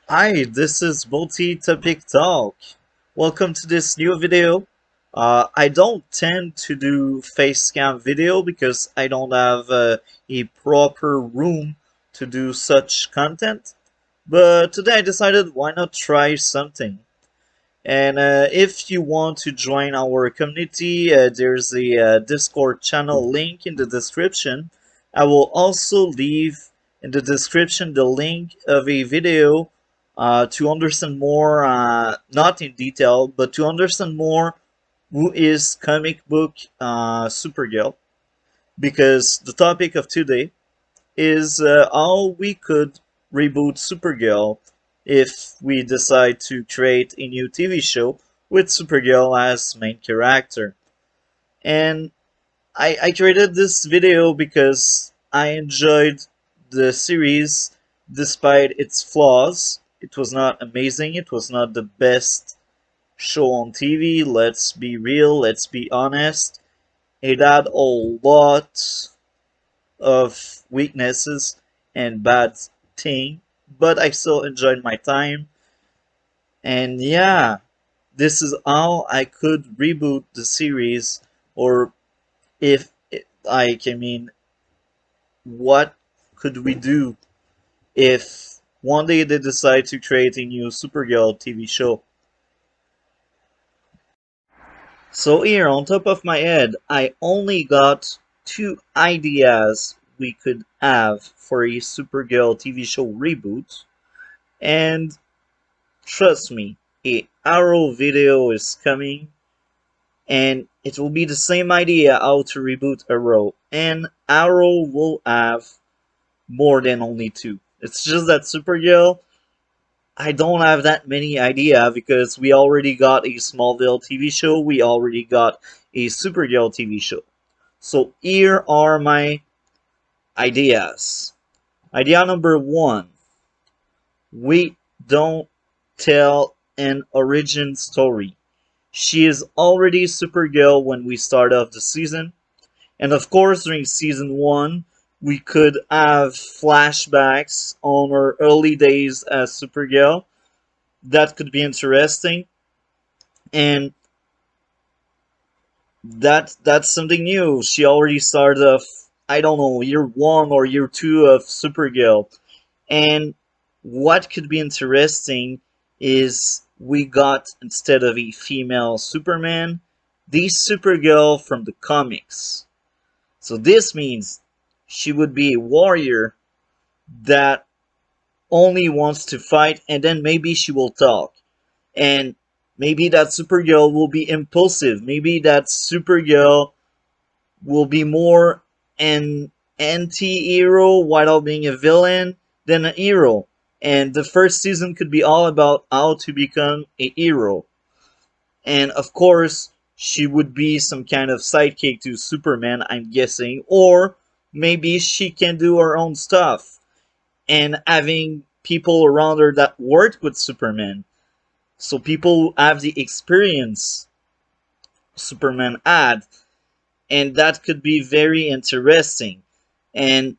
Hi, this is Multi-Topic Talk. Welcome to this new video. I don't tend to do face cam video because I don't have a proper room to do such content. But today I decided why not try something. And if you want to join our community, there's a Discord channel link in the description. I will also leave in the description the link of a video to understand more, not in detail, but to understand more who is comic book Supergirl. Because the topic of today is how we could reboot Supergirl if we decide to create a new TV show with Supergirl as main character. And I created this video because I enjoyed the series despite its flaws. It was not amazing, it was not the best show on TV, let's be real, let's be honest. It had a lot of weaknesses and bad thing, but I still enjoyed my time. And yeah, this is how I could reboot the series, or if I mean, what could we do if one day they decide to create a new Supergirl TV show? So here, on top of my head, I only got two ideas we could have for a Supergirl TV show reboot. And trust me, a Arrow video is coming, and it will be the same idea how to reboot Arrow. And Arrow will have more than only two. It's just that Supergirl, I don't have that many idea because we already got a Smallville TV show, we already got a Supergirl TV show. So here are my ideas. Idea number one, we don't tell an origin story. She is already Supergirl when we start off the season, and of course during season 1 we could have flashbacks on her early days as Supergirl. That could be interesting, and that's something new. She already started off, I don't know, year 1 or year 2 of Supergirl. And what could be interesting is we got, instead of a female Superman, the Supergirl from the comics. So this means she would be a warrior that only wants to fight, and then maybe she will talk. And maybe that Supergirl will be impulsive. Maybe that Supergirl will be more an anti-hero while being a villain than a hero. And the first season could be all about how to become a hero. And of course, she would be some kind of sidekick to Superman, I'm guessing. Or maybe she can do her own stuff. And having people around her that work with Superman. So people who have the experience Superman had. And that could be very interesting. And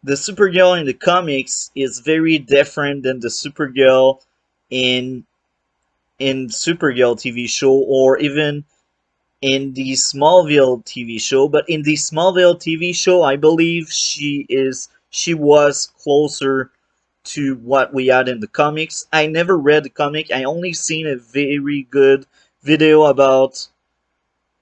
the Supergirl in the comics is very different than the Supergirl in Supergirl TV show, or even in the Smallville TV show. But in the Smallville TV show, I believe she was closer to what we had in the comics. I never read the comic. I only seen a very good video about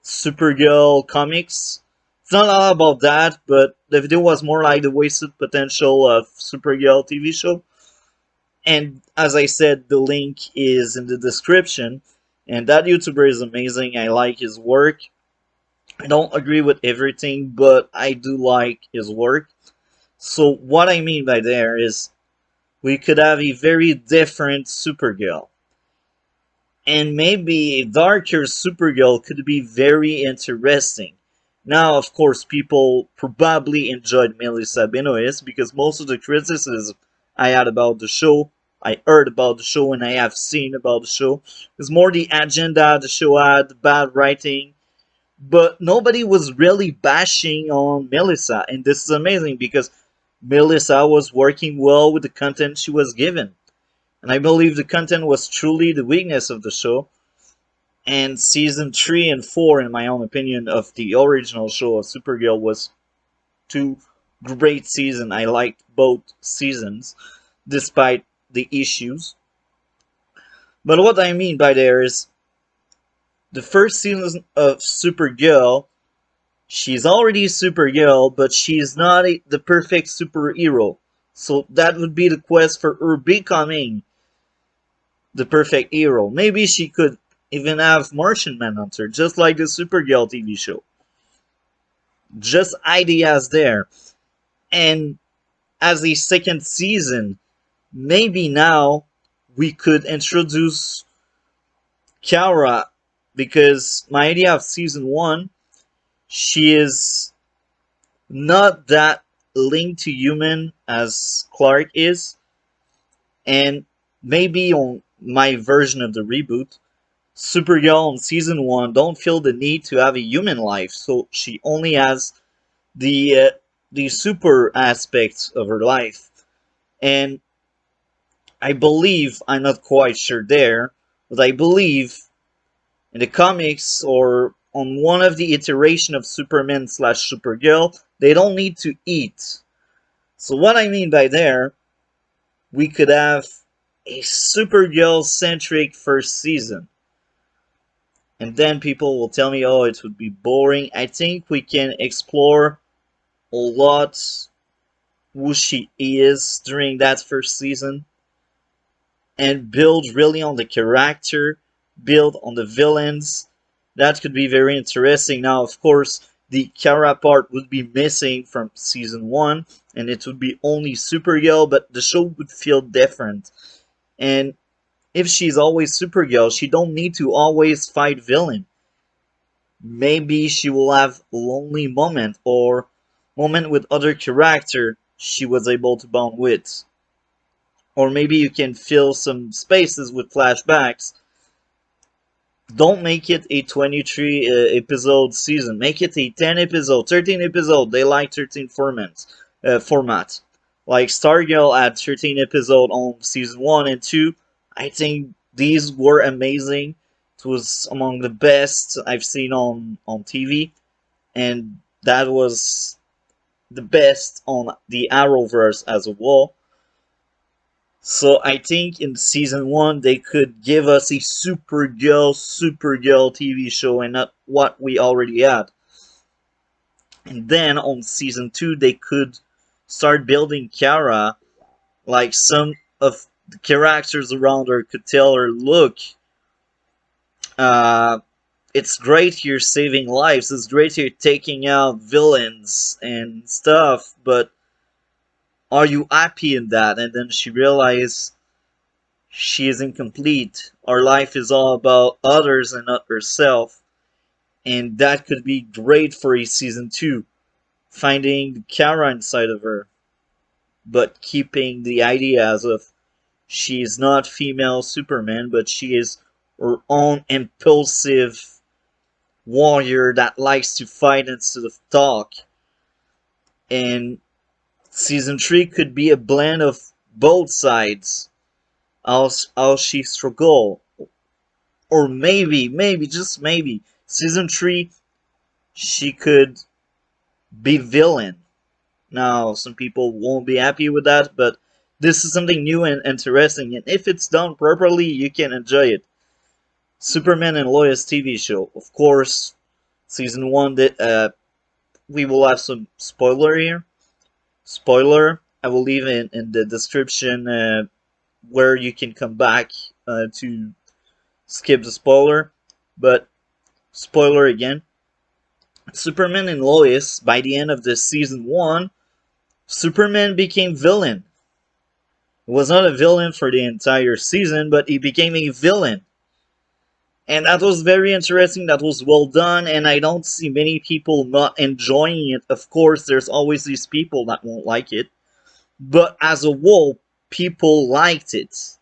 Supergirl comics. It's not all about that, but the video was more like the wasted potential of Supergirl TV show. And as I said, the link is in the description. And that YouTuber is amazing. I like his work. I don't agree with everything, but I do like his work. So what I mean by there is we could have a very different Supergirl. And maybe a darker Supergirl could be very interesting. Now, of course, people probably enjoyed Melissa Benoist because most of the criticism I had about the show, I heard about the show, and I have seen about the show, is more the agenda the show had, the bad writing. But nobody was really bashing on Melissa, and this is amazing because Melissa was working well with the content she was given. And I believe the content was truly the weakness of the show. And season 3 and 4, in my own opinion, of the original show of Supergirl was two great seasons. I liked both seasons, despite the issues. But what I mean by there is the first season of Supergirl, she's already Supergirl, but she's not the perfect superhero. So that would be the quest for her becoming the perfect hero. Maybe she could even have Martian Manhunter, just like the Supergirl TV show. Just ideas there. And as a second season, maybe now we could introduce Kara, because my idea of season 1, she is not that linked to human as Clark is, and maybe on my version of the reboot, Supergirl in season 1 don't feel the need to have a human life, so she only has the super aspects of her life. And I believe, I'm not quite sure there, but I believe in the comics or on one of the iteration of Superman slash Supergirl, they don't need to eat. So what I mean by there, we could have a Supergirl centric first season. And then people will tell me, oh, it would be boring. I think we can explore a lot who she is during that first season and build really on the character, build on the villains. That could be very interesting. Now, of course, the Kara part would be missing from season 1, and it would be only Supergirl, but the show would feel different. And if she's always Supergirl, she don't need to always fight villain. Maybe she will have lonely moment or moment with other character she was able to bond with. Or maybe you can fill some spaces with flashbacks. Don't make it a 23 episode season. Make it a 10 episode, 13 episode. They like 13 format. Like Stargirl had 13 episode on season 1 and 2. I think these were amazing. It was among the best I've seen on TV. And that was the best on the Arrowverse as a whole. So I think in season 1 they could give us a Supergirl TV show and not what we already had. And then on season 2 they could start building Kara, like some of the characters around her could tell her, look, it's great you're saving lives, it's great you're taking out villains and stuff, but are you happy in that? And then she realized she is incomplete. Our life is all about others and not herself. And that could be great for a season 2. Finding Kara inside of her. But keeping the ideas of she is not female Superman, but she is her own impulsive warrior that likes to fight instead of talk. And season 3 could be a blend of both sides. How she struggle. Or maybe, just maybe, season 3, she could be villain. Now, some people won't be happy with that, but this is something new and interesting, and if it's done properly, you can enjoy it. Superman and Lois TV show. Of course, season 1, we will have some spoiler here. Spoiler, I will leave in the description where you can come back to skip the spoiler. But, spoiler again. Superman and Lois, by the end of the season 1, Superman became villain. He was not a villain for the entire season, but he became a villain. And that was very interesting, that was well done, and I don't see many people not enjoying it. Of course, there's always these people that won't like it. But as a whole, people liked it.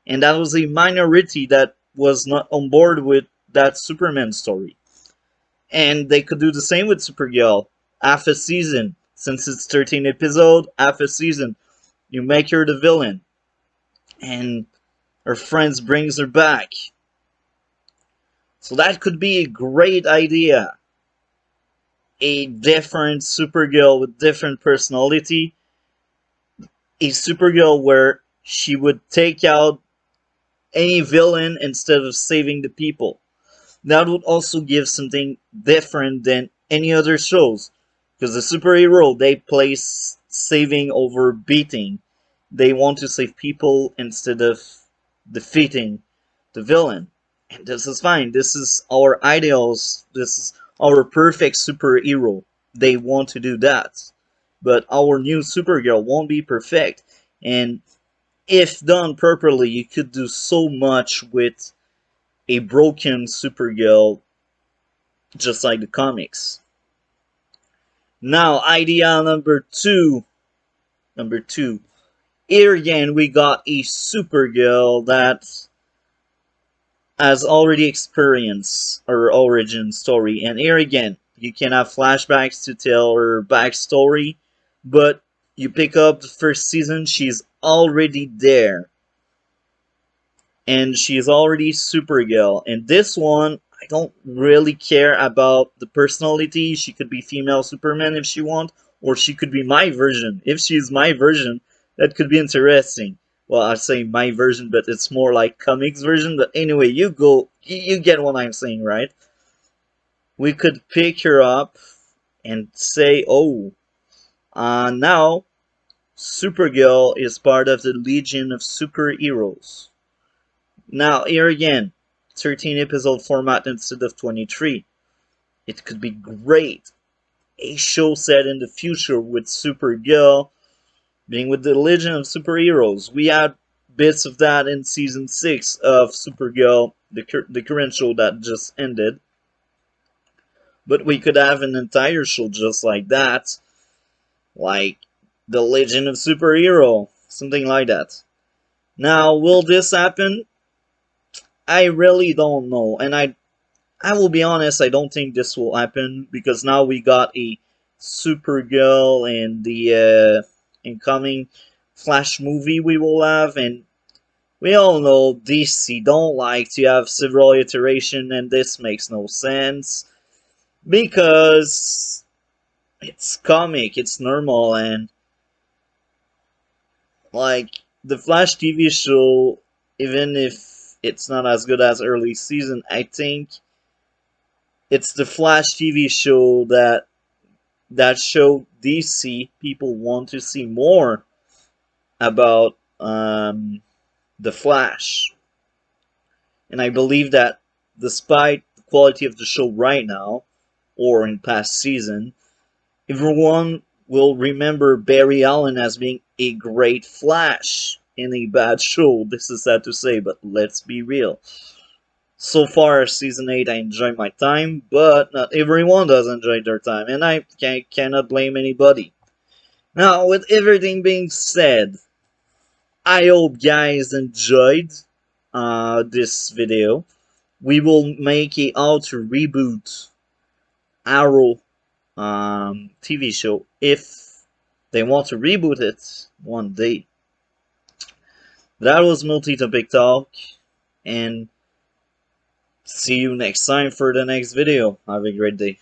And that was a minority that was not on board with that Superman story. And they could do the same with Supergirl. Half a season. Since it's 13 episodes, half a season. You make her the villain. And her friends brings her back. So that could be a great idea. A different Supergirl with different personality. A Supergirl where she would take out any villain instead of saving the people. That would also give something different than any other shows. Because the superhero, they place saving over beating. They want to save people instead of defeating the villain. And this is fine. This is our ideals. This is our perfect superhero. They want to do that. But our new Supergirl won't be perfect. And if done properly, you could do so much with a broken Supergirl, just like the comics. Now, idea number two. Number two. Here again, we got a Supergirl that has already experienced her origin story. And here again, you can have flashbacks to tell her backstory, but you pick up the first season, she's already there. And she's already Supergirl. And this one, I don't really care about the personality. She could be female Superman if she wants, or she could be my version. If she's my version, that could be interesting. Well, I say my version, but it's more like comics version. But anyway, you get what I'm saying, right? We could pick her up and say, oh, now Supergirl is part of the Legion of Superheroes. Now, here again, 13 episode format instead of 23. It could be great. A show set in the future with Supergirl being with the Legion of Superheroes. We had bits of that in season 6 of Supergirl, the current show that just ended. But we could have an entire show just like that. Like the Legion of Superhero. Something like that. Now, will this happen? I really don't know. And I will be honest, I don't think this will happen. Because now we got a Supergirl and the incoming Flash movie we will have. And we all know DC don't like to have several iterations. And this makes no sense. Because it's comic, it's normal, and like the Flash TV show, even if it's not as good as early season, I think it's the Flash TV show that show DC people want to see more about the Flash, and I believe that despite the quality of the show right now or in past season, everyone will remember Barry Allen as being a great Flash in a bad show. This is sad to say, but let's be real. So far, season 8, I enjoyed my time, but not everyone does enjoy their time, and I cannot blame anybody. Now, with everything being said, I hope guys enjoyed this video. We will make a how to reboot Arrow TV show if they want to reboot it one day. That was Multi-Topic Talk, and see you next time for the next video. Have a great day.